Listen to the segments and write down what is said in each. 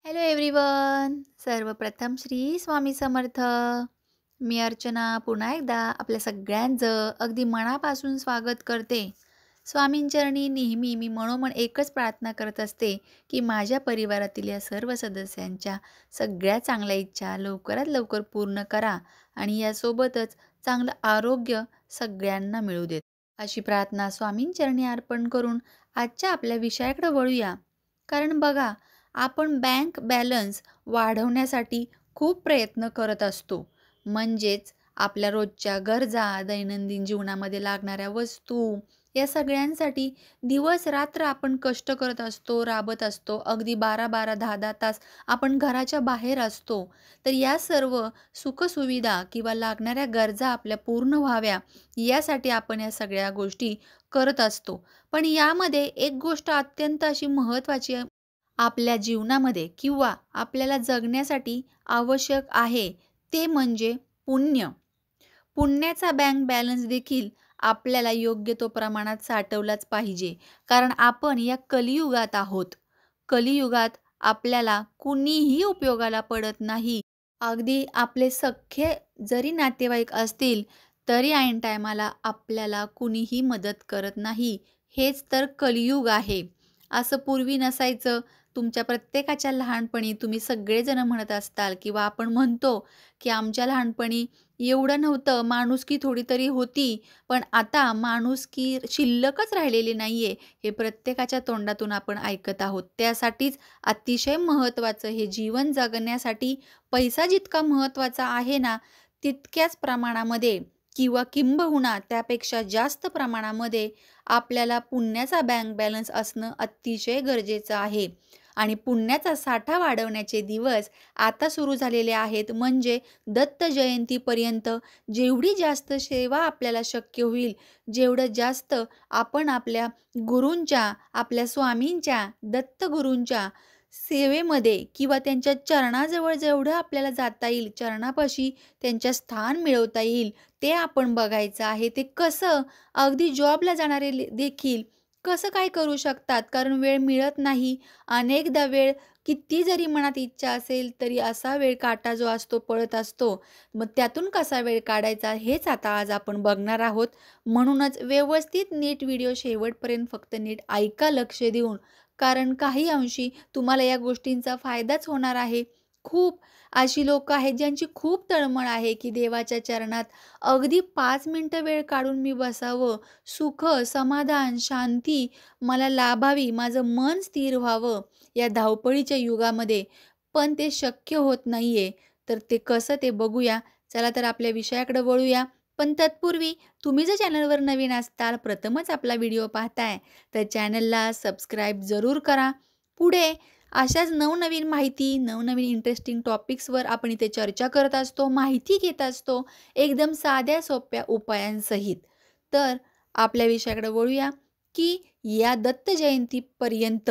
Hello everyone. सर्वप्रथम श्री स्वामी समर्थ. मी अर्चना पुन्हा एकदा आपल्या सगळ्यांचं अगदी मनापासून स्वागत करते. स्वामींचरणी नेहमी मी मनोमन एकच प्रार्थना करत असते की माझ्या परिवारातील या सर्व सदस्यांच्या सगळ्या चांगल्या इच्छा लवकरात लवकर पूर्ण करा आणि यासोबतच चांगलं आरोग्य सगळ्यांना मिळू देत. अशी प्रार्थना स्वामींचरणी अर्पण करून आजच्या आपल्या विषयाकडे वळूया. कारण बघा, आपण बँक बॅलन्स वाढवण्यासाठी खूप प्रयत्न करत असतो. म्हणजेच आपल्या रोजच्या गरजा, दैनंदिन जीवनामध्ये लागणाऱ्या वस्तू या सगळ्यांसाठी दिवस-रात्र आपण कष्ट करत असतो, राबत असतो. अगदी 12-12, 10-10 तास आपण घराच्या बाहेर असतो. तर या सर्व सुखसुविधा किंवा लागणाऱ्या गरजा आपल्या पूर्ण व्हाव्या यासाठी आपण या सगळ्या गोष्टी करत असतो. पण यामध्ये एक गोष्ट अत्यंत अशी महत्त्वाची आपल्या जीवनामध्ये किंवा आपल्याला जगण्यासाठी आवश्यक आहे, ते म्हणजे पुण्य. पुण्याचा बँक बॅलन्स देखील आपल्याला योग्य तो प्रमाणात साठवलाच पाहिजे. कारण आपण या कलियुगात आहोत. कलियुगात आपल्याला कुणीही उपयोगाला पडत नाही. अगदी आपले सख्खे जरी नातेवाईक असतील, तरी ऐन टायमाला आपल्याला कुणीही मदत करत नाही. हेच तर कलियुग आहे. असं पूर्वी नसायचं. तुमच्या प्रत्येकाच्या लहानपणी तुम्ही सगळेजण म्हणत असताल किंवा आपण म्हणतो, की आमच्या लहानपणी एवढं नव्हतं, माणुसकी थोडी तरी होती. पण आता माणुसकी शिल्लकच राहिलेली नाहीये, हे प्रत्येकाच्या तोंडातून आपण ऐकत आहोत. त्यासाठीच अतिशय महत्त्वाचं हे जीवन जगण्यासाठी पैसा जितका महत्त्वाचा आहे ना, तितक्याच प्रमाणामध्ये किंवा किंबहुना त्यापेक्षा जास्त प्रमाणामध्ये आपल्याला पुण्याचा बँक बॅलन्स असणं अतिशय गरजेचं आहे. आणि पुण्याचा साठा वाढवण्याचे दिवस आता सुरू झालेले आहेत. म्हणजे दत्त जयंतीपर्यंत जेवढी जास्त सेवा आपल्याला शक्य होईल, जेवढं जास्त आपण आपल्या गुरूंच्या, आपल्या स्वामींच्या, दत्तगुरूंच्या सेवेमध्ये किंवा त्यांच्या चरणाजवळ जेवढं आपल्याला जाता येईल, चरणापाशी त्यांच्या स्थान मिळवता येईल, ते आपण बघायचं आहे. ते कसं? अगदी जॉबला जाणारे देखील कसं काय करू शकतात? कारण वेळ मिळत नाही. अनेकदा वेळ किती जरी मनात इच्छा असेल, तरी असा वेळ काटा जो असतो पळत असतो. मग त्यातून कसा वेळ काढायचा हेच आता आज आपण बघणार आहोत. म्हणूनच व्यवस्थित नीट व्हिडिओ शेवटपर्यंत फक्त नीट ऐका लक्ष देऊन. कारण काही अंशी तुम्हाला या गोष्टींचा फायदाच होणार आहे. खूप अशी लोकं आहेत ज्यांची खूप तळमळ आहे, की देवाच्या चरणात अगदी 5 मिनिटं वेळ काढून मी बसावं, सुख, समाधान, शांती मला लाभावी, माझं मन स्थिर व्हावं या धावपळीच्या युगामध्ये. पण ते शक्य होत नाहीये. तर ते कसं ते बघूया. चला तर आपल्या विषयाकडे वळूया. पण तत्पूर्वी तुम्ही जर चॅनलवर नवीन असताल, प्रथमच आपला व्हिडिओ पाहताय, तर चॅनलला सबस्क्राईब जरूर करा. पुढे अशाच नवनवीन माहिती, नवनवीन इंटरेस्टिंग टॉपिक्सवर आपण इथे चर्चा करत असतो, माहिती घेत असतो, एकदम साध्या सोप्या उपायांसहित. तर आपल्या विषयाकडे वळूया, की या दत्त जयंतीपर्यंत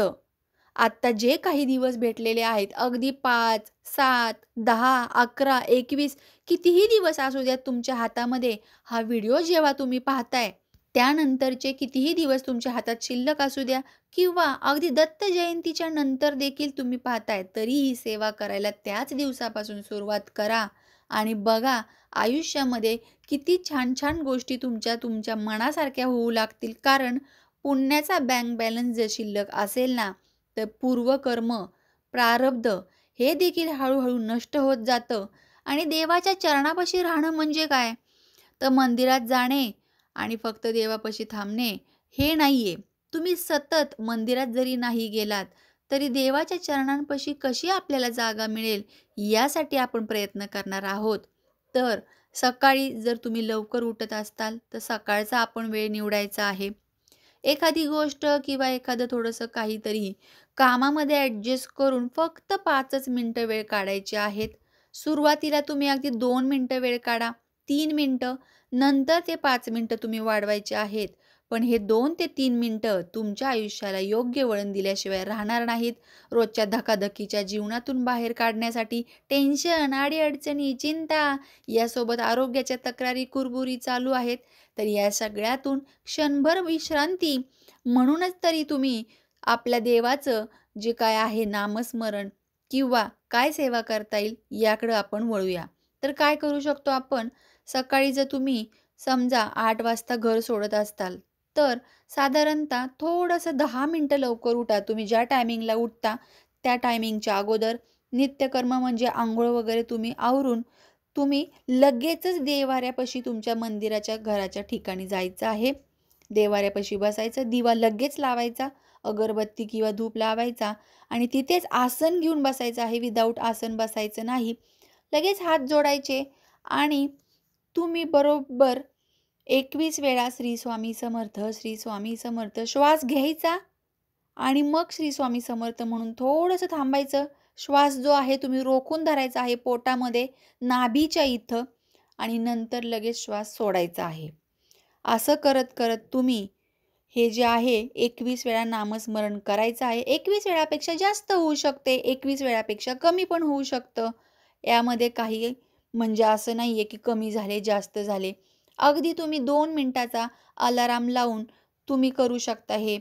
आत्ता जे काही दिवस भेटलेले आहेत, अगदी 5, 7, 10, 11, 21 कितीही दिवस असू द्यात तुमच्या हातामध्ये, हा व्हिडिओ जेव्हा तुम्ही पाहताय, त्यानंतरचे कितीही दिवस तुमच्या हातात शिल्लक असू द्या किंवा अगदी दत्त जयंतीच्या नंतर देखील तुम्ही पाहताय, तरीही सेवा करायला त्याच दिवसापासून सुरुवात करा आणि बघा आयुष्यामध्ये किती छान-छान गोष्टी तुमच्या तुमच्या मनासारख्या होऊ लागतील. कारण पुण्याचा बँक बॅलन्स जर शिल्लक असेल ना, तर पूर्वकर्म, प्रारब्ध हे देखील हळू नष्ट होत जातं आणि देवाच्या चरणापाशी राहणं म्हणजे काय? तर मंदिरात जाणे आणि फक्त देवापाशी थांबणे हे नाहीये. तुम्ही सतत मंदिरात जरी नाही गेलात, तरी देवाच्या चरणांपाशी कशी आपल्याला जागा मिळेल, यासाठी आपण प्रयत्न करणार आहोत. तर सकाळी जर तुम्ही लवकर उठत असताल, तर सकाळचा आपण वेळ निवडायचा आहे. एखादी गोष्ट किंवा एखादं थोडंसं काहीतरी कामामध्ये ॲडजस्ट करून फक्त 5च मिनिटं वेळ काढायचे आहेत. सुरुवातीला तुम्ही अगदी 2 मिनिटं वेळ काढा, 3 मिनिटं, नंतर ते 5 मिनिटं तुम्ही वाढवायचे आहेत. पण हे 2 ते 3 मिनिटं तुमच्या आयुष्याला योग्य वळण दिल्याशिवाय राहणार नाहीत. रोजच्या धकाधकीच्या जीवनातून बाहेर काढण्यासाठी टेन्शन, अडी चिंता, यासोबत आरोग्याच्या तक्रारी, कुरबुरी चालू आहेत. तर या सगळ्यातून क्षणभर विश्रांती म्हणूनच तरी तुम्ही आपल्या देवाचं जे काय आहे नामस्मरण किंवा काय सेवा करता येईल याकडं आपण वळूया. तर काय करू शकतो आपण? सकाळी जर तुम्ही समजा 8 वाजता घर सोडत असाल, तर साधारणतः थोडंसं 10 मिनिटं लवकर उठा. तुम्ही ज्या टायमिंगला उठता, त्या टायमिंगच्या अगोदर नित्यकर्म म्हणजे अंघोळ वगैरे तुम्ही आवरून, तुम्ही लगेचच देव्हाऱ्यापाशी तुमच्या मंदिराच्या घराच्या ठिकाणी जायचं आहे. देव्हाऱ्यापाशी बसायचं, दिवा लगेच लावायचा, अगरबत्ती किंवा धूप लावायचा आणि तिथेच आसन घेऊन बसायचं आहे. विदाऊट आसन बसायचं नाही. लगेच हात जोडायचे आणि तुम्ही बरोबर 21 वेळा श्री स्वामी समर्थ, श्री स्वामी समर्थ श्वास घ्यायचा आणि मग श्री स्वामी समर्थ म्हणून थोडंसं थांबायचं. श्वास जो आहे तुम्ही रोखून धरायचा आहे पोटामध्ये, नाभीच्या इथं आणि नंतर लगेच श्वास सोडायचा आहे. असं करत-करत तुम्ही हे जे आहे 21 वेळा नामस्मरण करायचं आहे. 21 वेळापेक्षा जास्त होऊ शकते, 21 वेळापेक्षा कमी पण होऊ शकतं. यामध्ये काही म्हणजे असं नाहीये की कमी झाले, जास्त झाले. अगदी तुम्ही 2 मिनिटाचा अलार्म लावून तुम्ही करू शकता हे.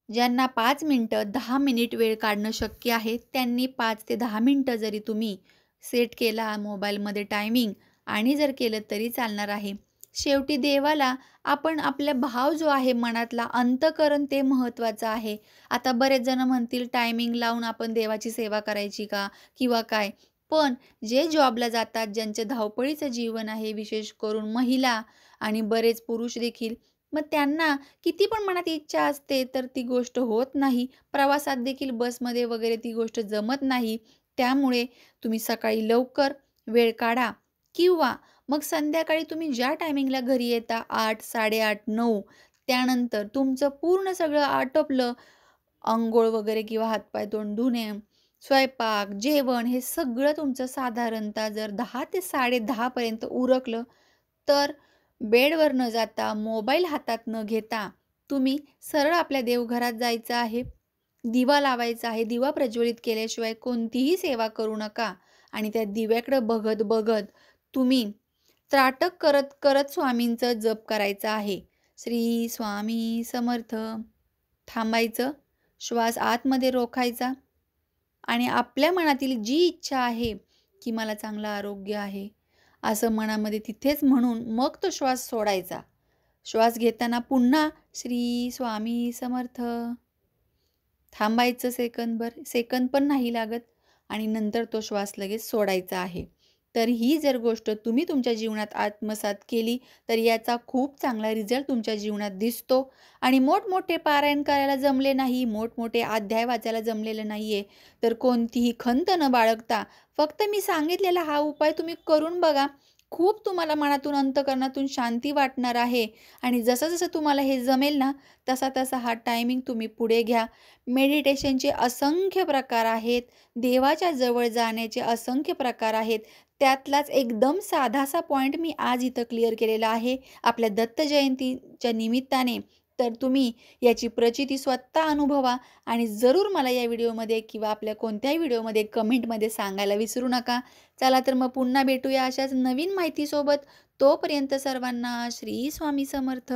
ज्यांना 5 मिनिटं, 10 मिनिट वेळ काढणं शक्य आहे, त्यांनी 5 ते 10 मिनिटं जरी तुम्ही सेट केला मोबाईलमध्ये टायमिंग आणि जर केलं तरी चालणार आहे. शेवटी देवाला आपण आपला भाव जो आहे मनातला अंतःकरण ते महत्त्वाचं आहे. आता बरेच जण म्हणतील टायमिंग लावून आपण देवाची सेवा करायची का? किंवा काय? पण जे जॉबला जातात, ज्यांचं धावपळीचं जीवन आहे, विशेष करून महिला आणि बरेच पुरुष देखील, मग त्यांना किती पण मनात इच्छा असते, तर ती गोष्ट होत नाही. प्रवासात देखील बसमध्ये वगैरे ती गोष्ट जमत नाही. त्यामुळे तुम्ही सकाळी लवकर वेळ काढा किंवा मग संध्याकाळी तुम्ही ज्या टायमिंगला घरी येता 8, 8:30, 9 त्यानंतर तुमचं पूर्ण सगळं आटोपलं, अंघोळ वगैरे किंवा हातपाय तोंड धुणे, स्वयंपाक, जेवण हे सगळं तुमचं साधारणतः जर 10 ते 10:30 पर्यंत उरकलं, तर बेडवर न जाता, मोबाईल हातात न घेता, तुम्ही सरळ आपल्या देवघरात जायचं आहे. दिवा लावायचा आहे. दिवा प्रज्वलित केल्याशिवाय कोणतीही सेवा करू नका आणि त्या दिव्याकडे बघत-बघत तुम्ही त्राटक करत-करत स्वामींचा जप करायचा आहे. श्री स्वामी समर्थ. थांबायचं, श्वास आतमध्ये रोखायचा आणि आपल्या मनातील जी इच्छा आहे, की मला चांगलं आरोग्य आहे, असं मनामध्ये तिथेच म्हणून मग तो श्वास सोडायचा. श्वास घेताना पुन्हा श्री स्वामी समर्थ. थांबायचं सेकंदभर, सेकंद पण नाही लागत आणि नंतर तो श्वास लगेच सोडायचा आहे. तर ही जर गोष्ट तुम्ही तुमच्या जीवनात आत्मसात केली, तर याचा खूप चांगला रिझल्ट तुमच्या जीवनात दिसतो आणि मोठमोठे पारायण करायला जमले नाही, मोठमोठे अध्याय वाचायला जमलेलं नाहीये, तर कोणतीही खंत न बाळगता फक्त मी सांगितलेला हा उपाय तुम्ही करून बघा. खूप तुम्हाला मनातून, अंतःकरणातून शांती वाटणार आहे आणि जसं-जसं तुम्हाला हे जमेल ना, तसा-तसा हा टायमिंग तुम्ही पुढे घ्या. मेडिटेशनचे असंख्य प्रकार आहेत. देवाच्या जवळ जाण्याचे असंख्य प्रकार आहेत. त्यातलाच एकदम साधासा पॉइंट मी आज इथं क्लिअर केलेला आहे. आपल्या दत्त जयंतीच्या निमित्ताने. तर तुम्ही याची प्रचिती स्वतः अनुभवा आणि जरूर मला या व्हिडिओमध्ये किंवा आपल्या कोणत्याही व्हिडिओमध्ये कमेंटमध्ये सांगायला विसरू नका. चला तर मग पुन्हा भेटूया अशाच नवीन माहितीसोबत. तोपर्यंत सर्वांना श्री स्वामी समर्थ.